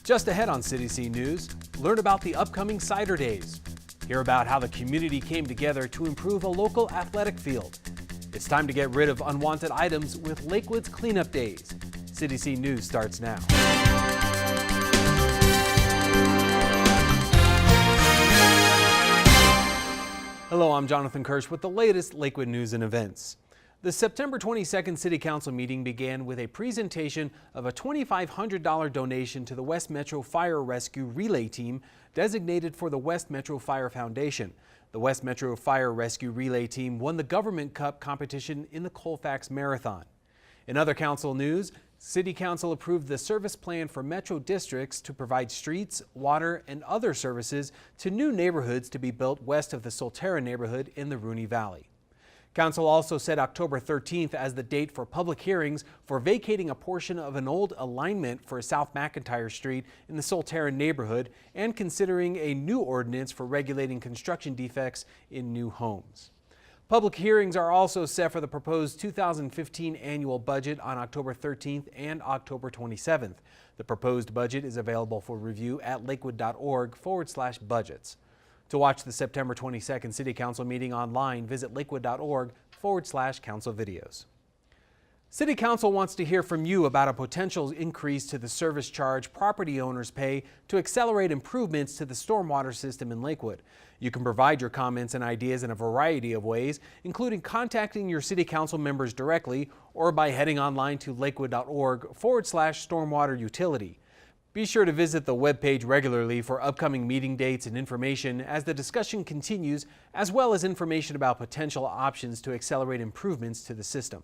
Just ahead on City Scene News, learn about the upcoming Cider Days. Hear about how the community came together to improve a local athletic field. It's time to get rid of unwanted items with Lakewood's Cleanup Days. City Scene News starts now. Hello, I'm Jonathan Kirsch with the latest Lakewood news and events. The September 22nd City Council meeting began with a presentation of a $2,500 donation to the West Metro Fire Rescue Relay Team designated for the West Metro Fire Foundation. The West Metro Fire Rescue Relay Team won the Government Cup competition in the Colfax Marathon. In other council news, City Council approved the service plan for Metro districts to provide streets, water, and other services to new neighborhoods to be built west of the Solterra neighborhood in the Rooney Valley. Council also set October 13th as the date for public hearings for vacating a portion of an old alignment for South McIntyre Street in the Solterra neighborhood and considering a new ordinance for regulating construction defects in new homes. Public hearings are also set for the proposed 2015 annual budget on October 13th and October 27th. The proposed budget is available for review at lakewood.org/budgets. To watch the September 22nd City Council meeting online, visit lakewood.org/council videos. City Council wants to hear from you about a potential increase to the service charge property owners pay to accelerate improvements to the stormwater system in Lakewood. You can provide your comments and ideas in a variety of ways, including contacting your City Council members directly or by heading online to lakewood.org/stormwater utility. Be sure to visit the webpage regularly for upcoming meeting dates and information as the discussion continues, as well as information about potential options to accelerate improvements to the system.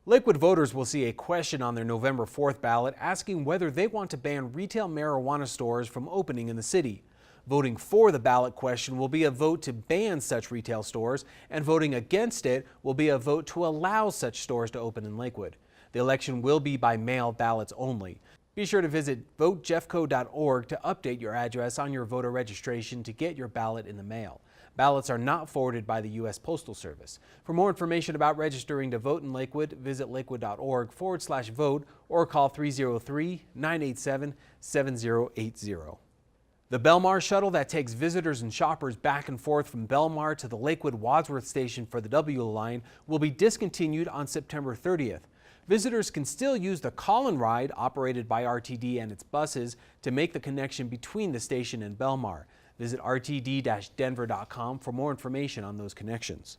Lakewood voters will see a question on their November 4th ballot asking whether they want to ban retail marijuana stores from opening in the city. Voting for the ballot question will be a vote to ban such retail stores, and voting against it will be a vote to allow such stores to open in Lakewood. The election will be by mail ballots only. Be sure to visit votejeffco.org to update your address on your voter registration to get your ballot in the mail. Ballots are not forwarded by the U.S. Postal Service. For more information about registering to vote in Lakewood, visit lakewood.org/vote or call 303-987-7080. The Belmar shuttle that takes visitors and shoppers back and forth from Belmar to the Lakewood Wadsworth station for the W line will be discontinued on September 30th. Visitors can still use the Call-in Ride operated by RTD and its buses to make the connection between the station and Belmar. Visit rtd-denver.com for more information on those connections.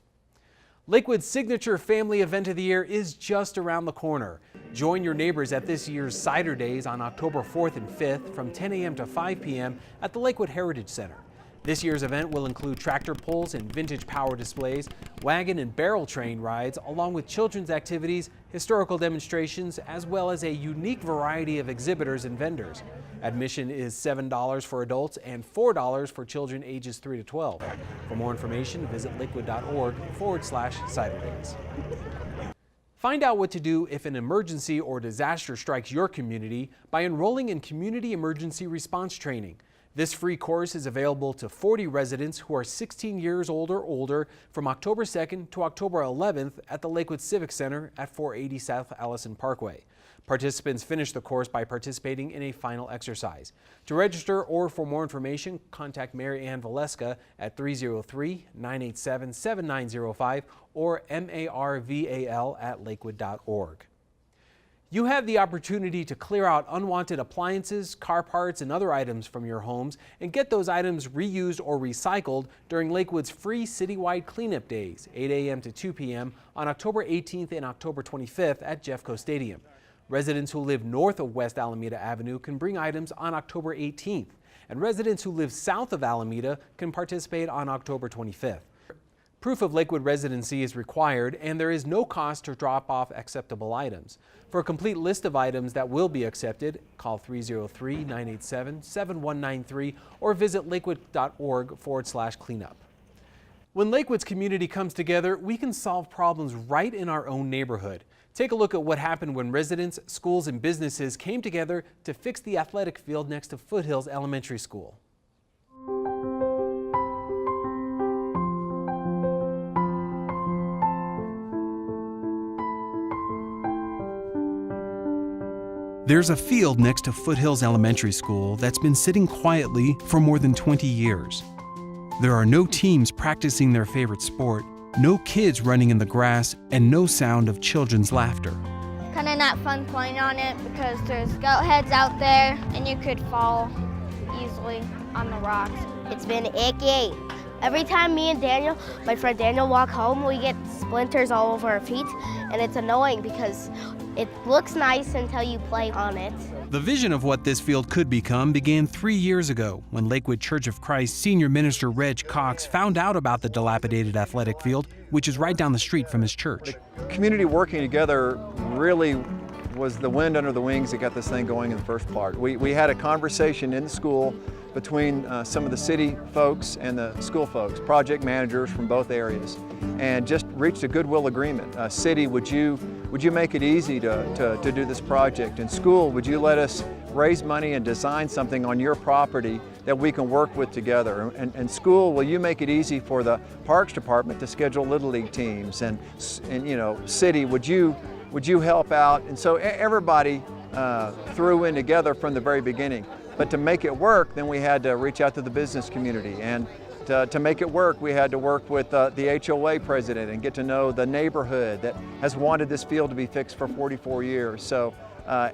Lakewood's signature family event of the year is just around the corner. Join your neighbors at this year's Cider Days on October 4th and 5th from 10 a.m. to 5 p.m. at the Lakewood Heritage Center. This year's event will include tractor pulls and vintage power displays, wagon and barrel train rides, along with children's activities, historical demonstrations, as well as a unique variety of exhibitors and vendors. Admission is $7 for adults and $4 for children ages 3 to 12. For more information, visit lakewood.org/Cider Days. Find out what to do if an emergency or disaster strikes your community by enrolling in Community Emergency Response Training. This free course is available to 40 residents who are 16 years old or older from October 2nd to October 11th at the Lakewood Civic Center at 480 South Allison Parkway. Participants finish the course by participating in a final exercise. To register or for more information, contact Mary Ann Valeska at 303-987-7905 or marval@lakewood.org. You have the opportunity to clear out unwanted appliances, car parts, and other items from your homes and get those items reused or recycled during Lakewood's free citywide cleanup days, 8 a.m. to 2 p.m. on October 18th and October 25th at Jeffco Stadium. Residents who live north of West Alameda Avenue can bring items on October 18th, and residents who live south of Alameda can participate on October 25th. Proof of Lakewood residency is required, and there is no cost to drop off acceptable items. For a complete list of items that will be accepted, call 303-987-7193 or visit lakewood.org/cleanup. When Lakewood's community comes together, we can solve problems right in our own neighborhood. Take a look at what happened when residents, schools, and businesses came together to fix the athletic field next to Foothills Elementary School. There's a field next to Foothills Elementary School that's been sitting quietly for more than 20 years. There are no teams practicing their favorite sport, no kids running in the grass, and no sound of children's laughter. Kind of not fun playing on it because there's goat heads out there and you could fall easily on the rocks. It's been icky. Every time me and Daniel, my friend Daniel, walk home, we get splinters all over our feet, and it's annoying because it looks nice until you play on it. The vision of what this field could become began 3 years ago when Lakewood Church of Christ senior minister Reg Cox found out about the dilapidated athletic field, which is right down the street from his church. The community working together really was the wind under the wings that got this thing going in the first part. We had a conversation in the school between some of the city folks and the school folks, project managers from both areas, and just reached a goodwill agreement. City, would you make it easy to do this project? And school, would you let us raise money and design something on your property that we can work with together? And school, will you make it easy for the Parks Department to schedule Little League teams? And you know, city, would you help out? And so everybody threw in together from the very beginning. But to make it work, then we had to reach out to the business community. And to make it work, we had to work with the HOA president and get to know the neighborhood that has wanted this field to be fixed for 44 years. So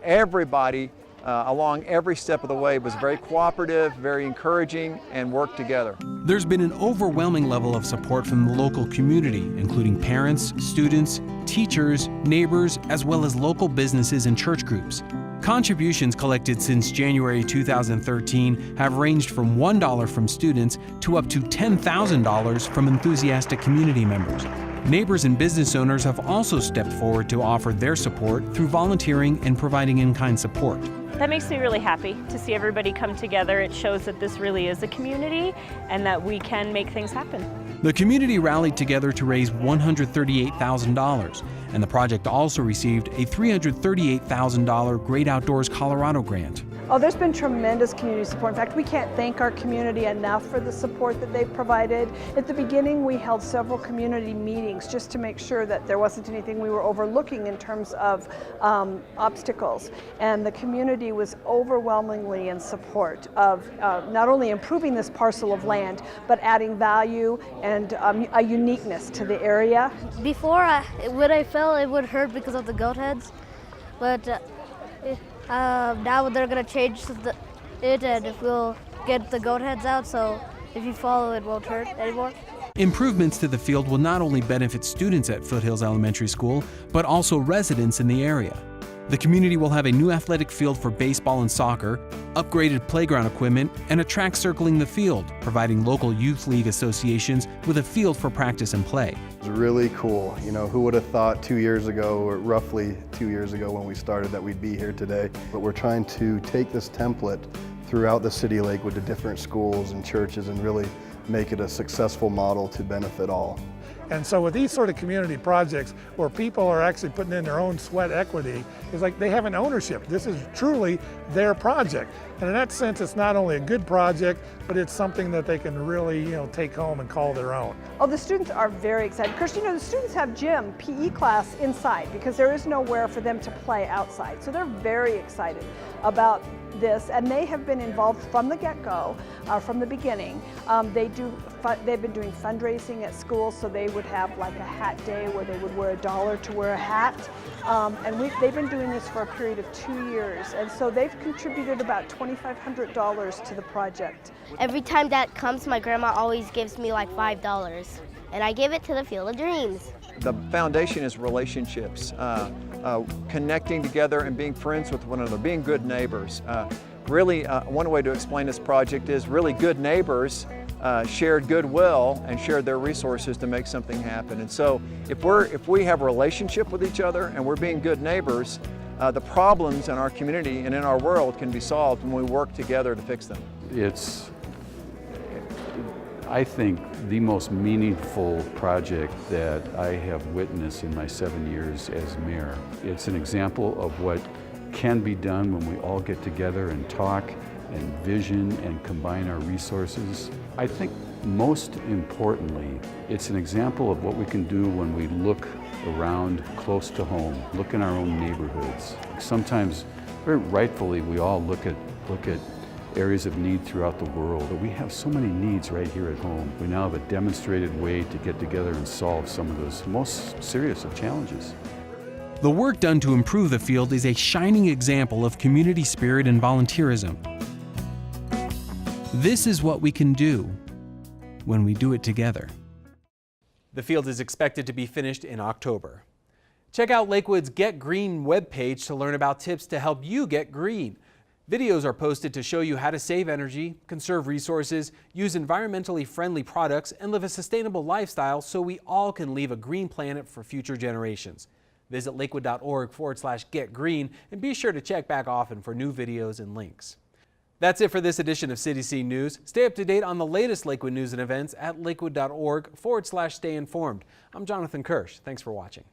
everybody along every step of the way was very cooperative, very encouraging, and worked together. There's been an overwhelming level of support from the local community, including parents, students, teachers, neighbors, as well as local businesses and church groups. Contributions collected since January 2013 have ranged from $1 from students to up to $10,000 from enthusiastic community members. Neighbors and business owners have also stepped forward to offer their support through volunteering and providing in-kind support. That makes me really happy to see everybody come together. It shows that this really is a community and that we can make things happen. The community rallied together to raise $138,000, and the project also received a $338,000 Great Outdoors Colorado grant. Oh, there's been tremendous community support. In fact, we can't thank our community enough for the support that they've provided. At the beginning, we held several community meetings just to make sure that there wasn't anything we were overlooking in terms of obstacles. And the community was overwhelmingly in support of not only improving this parcel of land, but adding value and a uniqueness to the area. Before, when I fell, it would hurt because of the goat heads, but now they're going to change it and we'll get the goat heads out, so if you fall, it won't hurt anymore. Improvements to the field will not only benefit students at Foothills Elementary School, but also residents in the area. The community will have a new athletic field for baseball and soccer, upgraded playground equipment, and a track circling the field, providing local youth league associations with a field for practice and play. It's really cool. You know, who would have thought 2 years ago, or roughly 2 years ago when we started, that we'd be here today. But we're trying to take this template throughout the city of Lakewood to different schools and churches and really make it a successful model to benefit all. And so with these sort of community projects where people are actually putting in their own sweat equity, it's like they have an ownership. This is truly their project. And in that sense, it's not only a good project, but it's something that they can really, take home and call their own. Oh, the students are very excited. Of course, the students have gym, PE class inside because there is nowhere for them to play outside. So they're very excited about this, and they have been involved from the get-go, from the beginning. They've been doing fundraising at school, so they would have like a hat day where they would wear $1 to wear a hat. And they've been doing this for a period of 2 years, and so they've contributed about $2,500 to the project. Every time that comes, my grandma always gives me like $5, and I give it to the Field of Dreams. The foundation is relationships, connecting together and being friends with one another, being good neighbors. Really, one way to explain this project is really good neighbors shared goodwill and shared their resources to make something happen. And so if we have a relationship with each other and we're being good neighbors, the problems in our community and in our world can be solved when we work together to fix them. It's, I think, the most meaningful project that I have witnessed in my 7 years as mayor. It's an example of what can be done when we all get together and talk and vision and combine our resources. I think most importantly, it's an example of what we can do when we look around close to home, look in our own neighborhoods. Sometimes Very rightfully, we all look at areas of need throughout the world, but we have so many needs right here at home. We now have a demonstrated way to get together and solve some of those most serious of challenges. The work done to improve the field is a shining example of community spirit and volunteerism. This is what we can do when we do it together. The field is expected to be finished in October. Check out Lakewood's Get Green webpage to learn about tips to help you get green. Videos are posted to show you how to save energy, conserve resources, use environmentally friendly products, and live a sustainable lifestyle so we all can leave a green planet for future generations. Visit lakewood.org/getgreen and be sure to check back often for new videos and links. That's it for this edition of City Scene News. Stay up to date on the latest Lakewood news and events at lakewood.org/stayinformed. I'm Jonathan Kirsch. Thanks for watching.